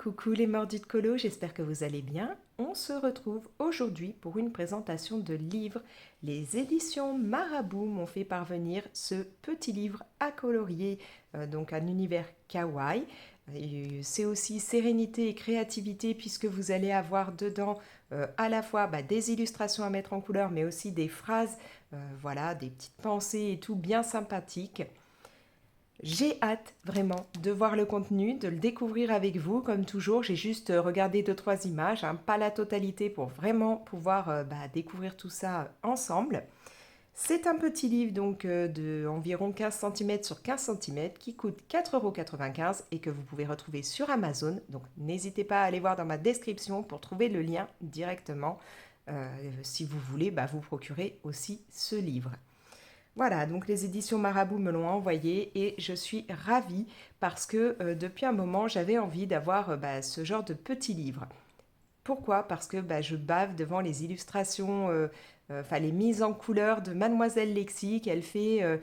coucou les mordus de colo, j'espère que vous allez bien. On se retrouve aujourd'hui pour une présentation de livres. Les éditions Marabout m'ont fait parvenir ce petit livre à colorier, donc un univers kawaii. C'est aussi sérénité et créativité puisque vous allez avoir dedans à la fois des illustrations à mettre en couleur mais aussi des phrases, voilà, des petites pensées et tout bien sympathiques. J'ai hâte vraiment de voir le contenu, de le découvrir avec vous. Comme toujours, j'ai juste regardé deux, trois images, hein, pas la totalité pour vraiment pouvoir découvrir tout ça ensemble. C'est un petit livre donc de environ 15 cm sur 15 cm qui coûte 4,95 € et que vous pouvez retrouver sur Amazon. Donc n'hésitez pas à aller voir dans ma description pour trouver le lien directement si vous voulez vous procurer aussi ce livre. Voilà, donc les éditions Marabout me l'ont envoyé et je suis ravie parce que depuis un moment, j'avais envie d'avoir ce genre de petit livre. Pourquoi? Parce que je bave devant les illustrations, les mises en couleur de Mademoiselle Lexi, qu'elle fait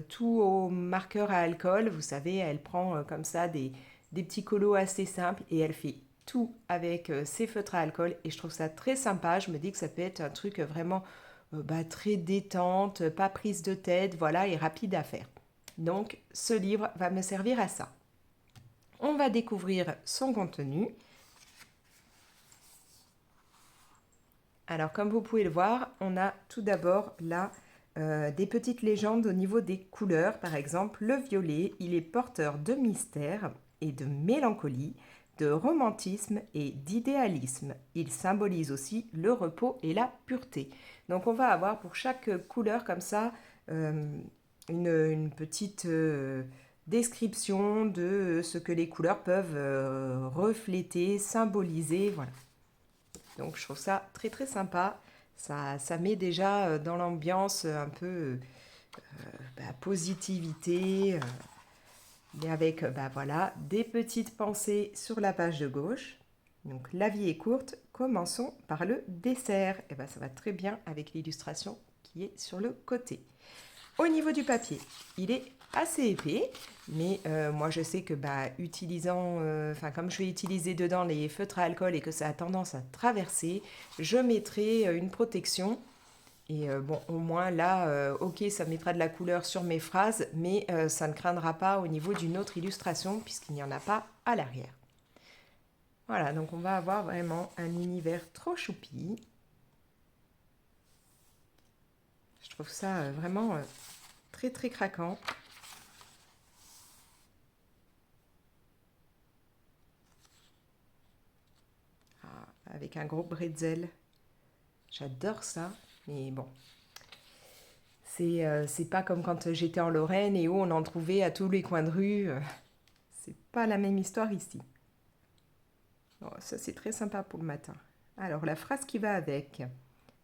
tout au marqueur à alcool. Vous savez, elle prend comme ça des petits colos assez simples et elle fait tout avec ses feutres à alcool. Et je trouve ça très sympa. Je me dis que ça peut être un truc vraiment très détente, pas prise de tête, voilà, et rapide à faire. Donc, ce livre va me servir à ça. On va découvrir son contenu. Alors, comme vous pouvez le voir, on a tout d'abord là des petites légendes au niveau des couleurs. Par exemple, le violet, il est porteur de mystère et de mélancolie, de romantisme et d'idéalisme. Il symbolise aussi le repos et la pureté. Donc, on va avoir pour chaque couleur comme ça une petite description de ce que les couleurs peuvent refléter, symboliser. Voilà. Donc je trouve ça très très sympa. Ça met déjà dans l'ambiance un peu positivité, mais avec voilà, des petites pensées sur la page de gauche. Donc la vie est courte, commençons par le dessert. Et ça va très bien avec l'illustration qui est sur le côté. Au niveau du papier, il est assez épais, mais moi je sais que utilisant, comme je vais utiliser dedans les feutres à alcool et que ça a tendance à traverser, je mettrai une protection. Et au moins là, ok, ça mettra de la couleur sur mes phrases, mais ça ne craindra pas au niveau d'une autre illustration puisqu'il n'y en a pas à l'arrière. Voilà, donc on va avoir vraiment un univers trop choupi. Je trouve ça vraiment très très craquant. Avec un gros bretzel. J'adore ça, mais bon. C'est pas comme quand j'étais en Lorraine et où on en trouvait à tous les coins de rue. C'est pas la même histoire ici. Bon, ça, c'est très sympa pour le matin. Alors, la phrase qui va avec.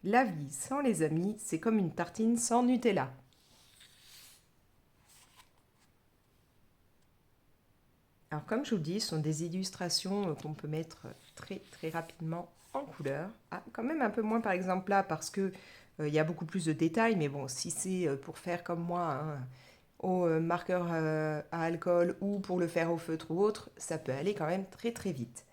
La vie sans les amis, c'est comme une tartine sans Nutella. Alors, comme je vous dis, ce sont des illustrations qu'on peut mettre très très rapidement en couleur. Ah, quand même un peu moins par exemple là parce que il y a beaucoup plus de détails, mais bon, si c'est pour faire comme moi, hein, au marqueur à alcool ou pour le faire au feutre ou autre, ça peut aller quand même très très vite.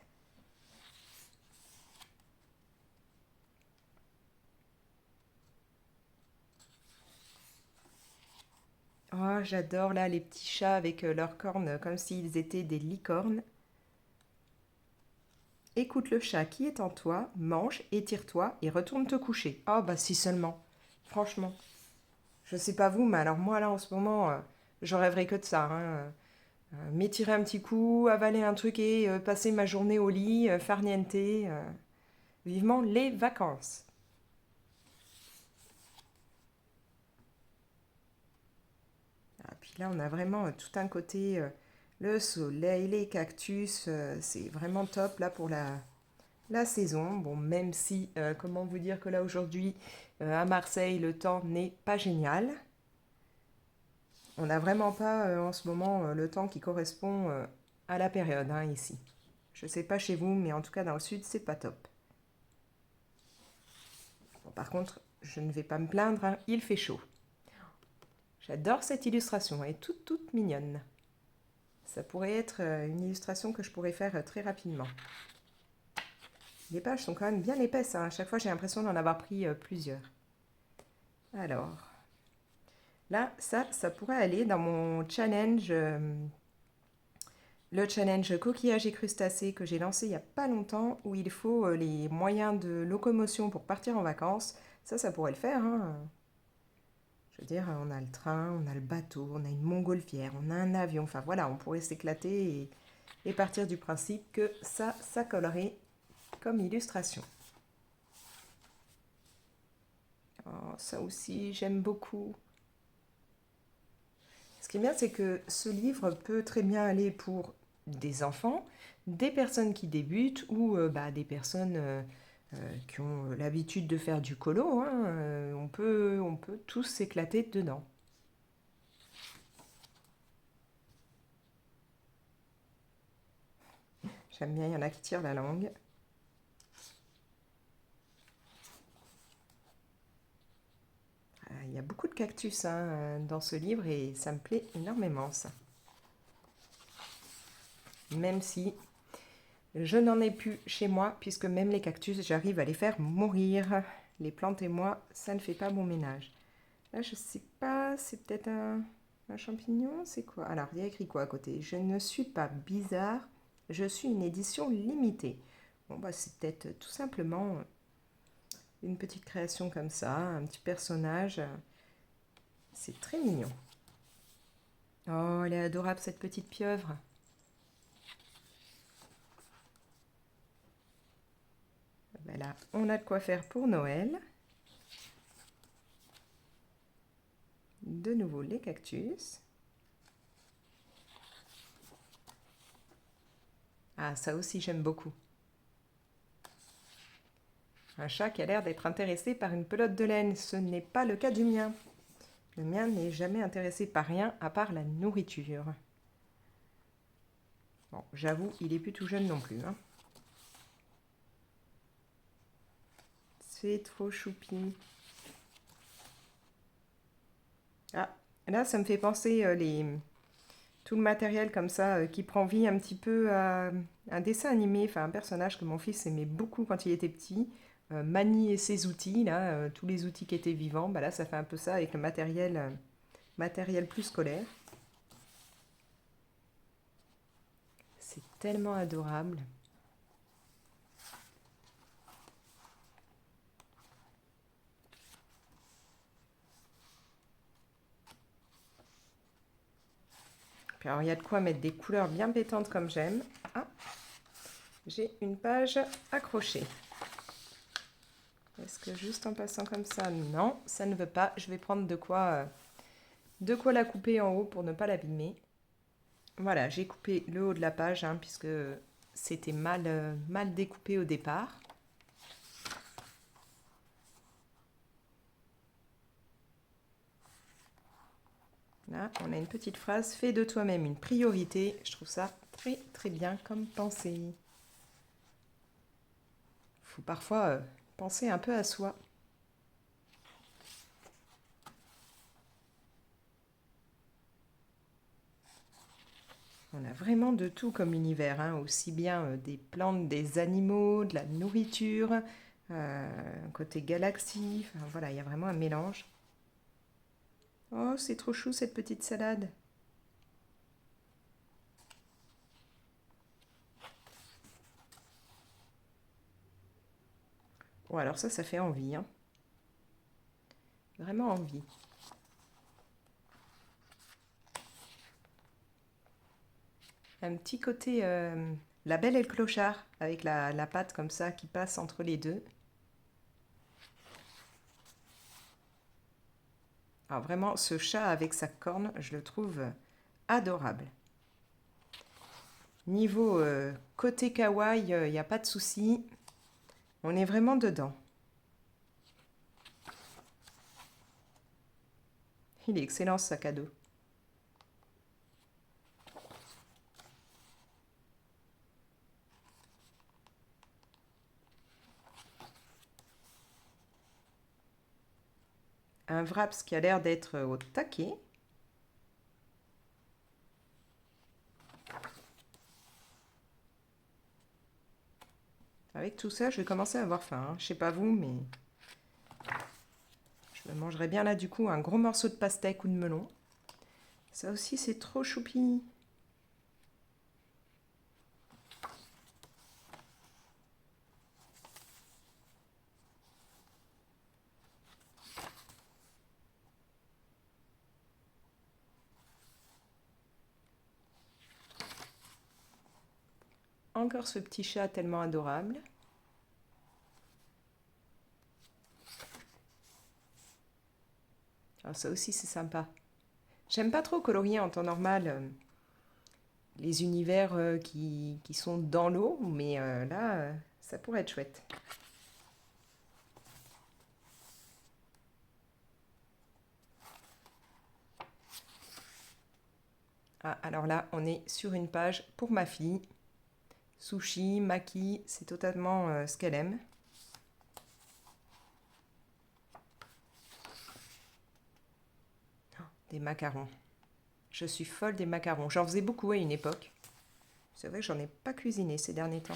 Oh, j'adore là les petits chats avec leurs cornes comme s'ils étaient des licornes. Écoute le chat qui est en toi, mange, étire-toi et retourne te coucher. Oh bah si seulement, franchement. Je sais pas vous, mais alors moi là en ce moment, je rêverais que de ça, hein. M'étirer un petit coup, avaler un truc et passer ma journée au lit, farniente. Vivement les vacances. Ah, puis là, on a vraiment tout un côté, le soleil, les cactus, c'est vraiment top là pour la saison. Bon, même si, comment vous dire que là aujourd'hui, à Marseille, le temps n'est pas génial. On n'a vraiment pas en ce moment le temps qui correspond à la période hein, ici. Je ne sais pas chez vous, mais en tout cas dans le sud, c'est pas top. Bon, par contre, je ne vais pas me plaindre, hein, il fait chaud. J'adore cette illustration, elle est toute toute mignonne. Ça pourrait être une illustration que je pourrais faire très rapidement. Les pages sont quand même bien épaisses, hein. À chaque fois, j'ai l'impression d'en avoir pris plusieurs. Alors, là, ça pourrait aller dans mon challenge, le challenge coquillage et crustacés que j'ai lancé il n'y a pas longtemps, où il faut les moyens de locomotion pour partir en vacances. Ça pourrait le faire, hein. Je veux dire, on a le train, on a le bateau, on a une montgolfière, on a un avion. Enfin voilà, on pourrait s'éclater et partir du principe que ça collerait comme illustration. Oh, ça aussi, j'aime beaucoup. Ce qui est bien, c'est que ce livre peut très bien aller pour des enfants, des personnes qui débutent ou des personnes qui ont l'habitude de faire du colo, hein. On peut tous s'éclater dedans. J'aime bien, il y en a qui tirent la langue. Il y a beaucoup de cactus, hein, dans ce livre et ça me plaît énormément, ça. Même si je n'en ai plus chez moi, puisque même les cactus, j'arrive à les faire mourir. Les plantes et moi, ça ne fait pas bon ménage. Là, je sais pas, c'est peut-être un champignon, c'est quoi? Alors, il y a écrit quoi à côté? Je ne suis pas bizarre, je suis une édition limitée. Bon, bah, c'est peut-être tout simplement une petite création comme ça, un petit personnage. C'est très mignon. Oh, elle est adorable, cette petite pieuvre. Ben là, on a de quoi faire pour Noël. De nouveau, les cactus. Ah, ça aussi, j'aime beaucoup. Un chat qui a l'air d'être intéressé par une pelote de laine. Ce n'est pas le cas du mien. Le mien n'est jamais intéressé par rien à part la nourriture. Bon, j'avoue, il est plus tout jeune non plus, hein. C'est trop choupi. Ah, là, ça me fait penser tout le matériel comme ça qui prend vie un petit peu à un dessin animé, enfin un personnage que mon fils aimait beaucoup quand il était petit. Mani et ses outils, là, tous les outils qui étaient vivants. Bah là, ça fait un peu ça avec le matériel plus scolaire. C'est tellement adorable. Puis alors, il y a de quoi mettre des couleurs bien pétantes comme j'aime. Ah, j'ai une page accrochée. Est-ce que juste en passant comme ça? Non, ça ne veut pas. Je vais prendre de quoi la couper en haut pour ne pas l'abîmer. Voilà, j'ai coupé le haut de la page, hein, puisque c'était mal découpé au départ. Là, on a une petite phrase, fais de toi-même une priorité. Je trouve ça très très bien comme pensée. Il faut parfois penser un peu à soi. On a vraiment de tout comme univers, hein, aussi bien des plantes, des animaux, de la nourriture, un côté galaxie. Enfin, voilà, il y a vraiment un mélange. Oh, c'est trop chou cette petite salade. Oh, alors ça fait envie, hein. Vraiment envie. Un petit côté La Belle et le Clochard, avec la pâte comme ça qui passe entre les deux. Alors vraiment, ce chat avec sa corne, je le trouve adorable. Niveau côté kawaii, il n'y a pas de souci. On est vraiment dedans. Il est excellent ce sac à dos. Un Wraps qui a l'air d'être au taquet. Avec tout ça, je vais commencer à avoir faim, hein. Je sais pas vous, mais je me mangerais bien là du coup un gros morceau de pastèque ou de melon. Ça aussi, c'est trop choupi. Encore ce petit chat tellement adorable. Alors ça aussi, c'est sympa. J'aime pas trop colorier en temps normal les univers qui sont dans l'eau, mais là, ça pourrait être chouette. Ah, alors là, on est sur une page pour ma fille. Sushi, maki, c'est totalement ce qu'elle aime. Des macarons. Je suis folle des macarons. J'en faisais beaucoup à une époque. C'est vrai que j'en ai pas cuisiné ces derniers temps.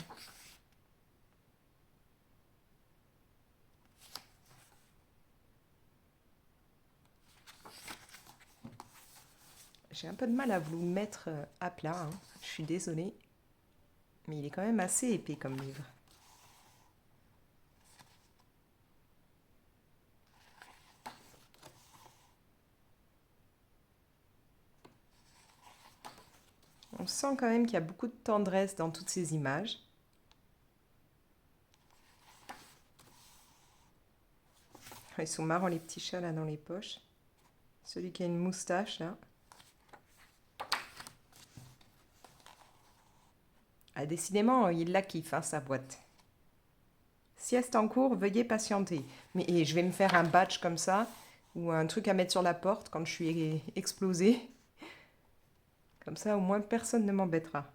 J'ai un peu de mal à vous le mettre à plat, hein. Je suis désolée. Mais il est quand même assez épais comme livre. On sent quand même qu'il y a beaucoup de tendresse dans toutes ces images. Ils sont marrants les petits chats là dans les poches. Celui qui a une moustache là. Ah, décidément, il la kiffe, hein, sa boîte. Sieste en cours, veuillez patienter. Mais et je vais me faire un badge comme ça, ou un truc à mettre sur la porte quand je suis explosée. Comme ça, au moins, personne ne m'embêtera.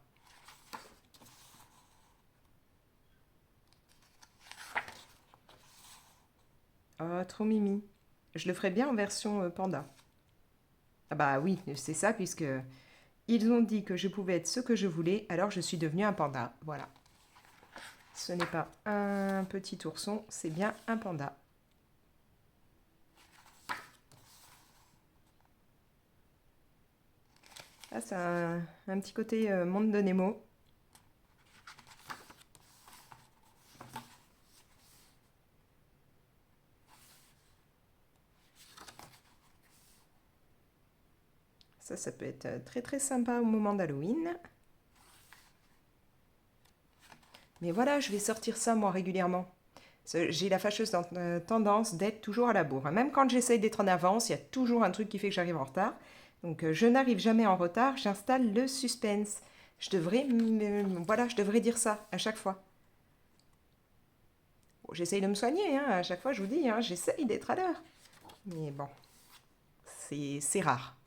Oh, trop mimi. Je le ferai bien en version panda. Ah bah oui, c'est ça, puisque ils ont dit que je pouvais être ce que je voulais, alors je suis devenue un panda. Voilà. Ce n'est pas un petit ourson, c'est bien un panda. Ah, c'est un petit côté monde de Nemo. Ça peut être très très sympa au moment d'Halloween. Mais voilà, je vais sortir ça moi régulièrement. J'ai la fâcheuse tendance d'être toujours à la bourre. Même quand j'essaye d'être en avance, il y a toujours un truc qui fait que j'arrive en retard. Donc je n'arrive jamais en retard, j'installe le suspense. Voilà, je devrais dire ça à chaque fois. Bon, j'essaye de me soigner, hein, à chaque fois je vous dis, hein, j'essaye d'être à l'heure. Mais bon, c'est rare.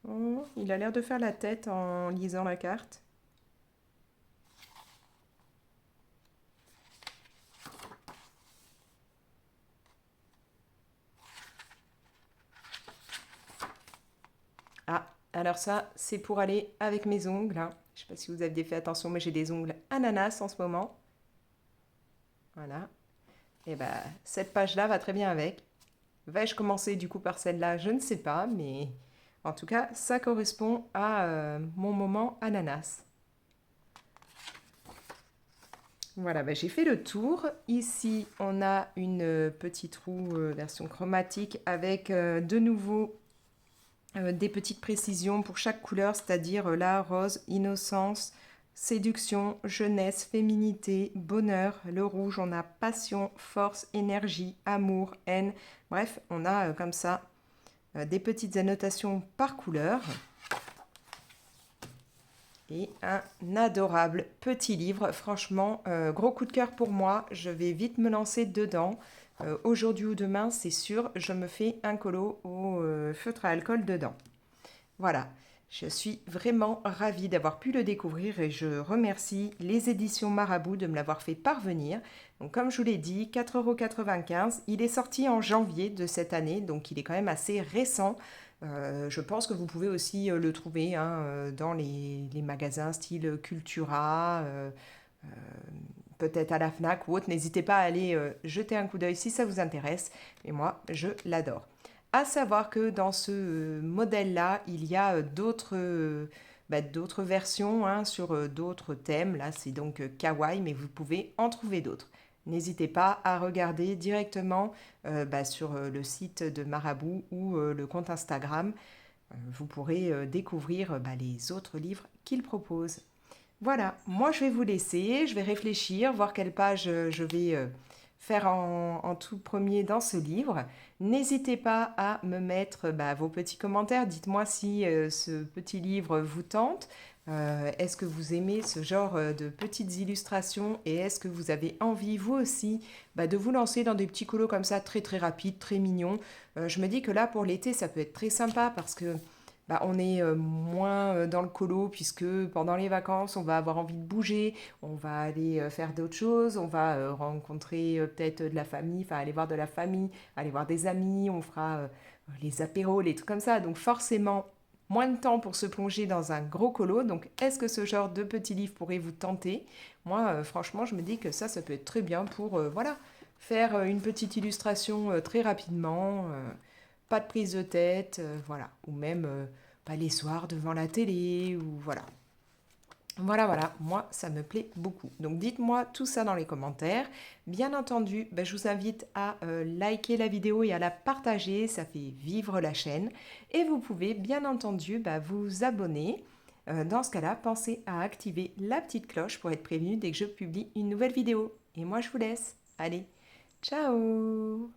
Oh, il a l'air de faire la tête en lisant la carte. Ah, alors ça, c'est pour aller avec mes ongles, hein. Je ne sais pas si vous aviez fait attention, mais j'ai des ongles ananas en ce moment. Voilà. Et ben, cette page-là va très bien avec. Vais-je commencer du coup par celle-là? Je ne sais pas, mais en tout cas, ça correspond à mon moment ananas. Voilà, ben, j'ai fait le tour. Ici, on a une petite roue version chromatique avec de nouveau des petites précisions pour chaque couleur, c'est-à-dire la rose, innocence, séduction, jeunesse, féminité, bonheur. Le rouge, on a passion, force, énergie, amour, haine. Bref, on a comme ça des petites annotations par couleur. Et un adorable petit livre. Franchement, gros coup de cœur pour moi. Je vais vite me lancer dedans. Aujourd'hui ou demain, c'est sûr, je me fais un colo au feutre à alcool dedans. Voilà, je suis vraiment ravie d'avoir pu le découvrir et je remercie les éditions Marabout de me l'avoir fait parvenir. Donc comme je vous l'ai dit, 4,95 €. Il est sorti en janvier de cette année, donc il est quand même assez récent. Je pense que vous pouvez aussi le trouver hein, dans les magasins style Cultura, peut-être à la FNAC ou autre. N'hésitez pas à aller jeter un coup d'œil si ça vous intéresse. Mais moi, je l'adore. À savoir que dans ce modèle-là, il y a d'autres versions hein, sur d'autres thèmes. Là, c'est donc kawaii, mais vous pouvez en trouver d'autres. N'hésitez pas à regarder directement sur le site de Marabout ou le compte Instagram. Vous pourrez découvrir les autres livres qu'il propose. Voilà, moi je vais vous laisser, je vais réfléchir, voir quelle page je vais faire en tout premier dans ce livre. N'hésitez pas à me mettre vos petits commentaires, dites-moi si ce petit livre vous tente. Est-ce que vous aimez ce genre de petites illustrations et est-ce que vous avez envie, vous aussi, de vous lancer dans des petits colos comme ça, très très rapides, très mignons. Je me dis que là, pour l'été, ça peut être très sympa parce que on est moins dans le colo puisque pendant les vacances, on va avoir envie de bouger, on va aller faire d'autres choses, on va rencontrer peut-être de la famille, enfin aller voir de la famille, aller voir des amis, on fera les apéros, les trucs comme ça. Donc forcément, moins de temps pour se plonger dans un gros colo. Donc est-ce que ce genre de petit livre pourrait vous tenter? Moi, franchement, je me dis que ça peut être très bien pour voilà, faire une petite illustration très rapidement. Pas de prise de tête, voilà. Ou même pas les soirs devant la télé, ou voilà. Voilà, voilà, moi ça me plaît beaucoup. Donc dites-moi tout ça dans les commentaires. Bien entendu, je vous invite à liker la vidéo et à la partager, ça fait vivre la chaîne. Et vous pouvez bien entendu vous abonner. Dans ce cas-là, pensez à activer la petite cloche pour être prévenu dès que je publie une nouvelle vidéo. Et moi je vous laisse. Allez, ciao!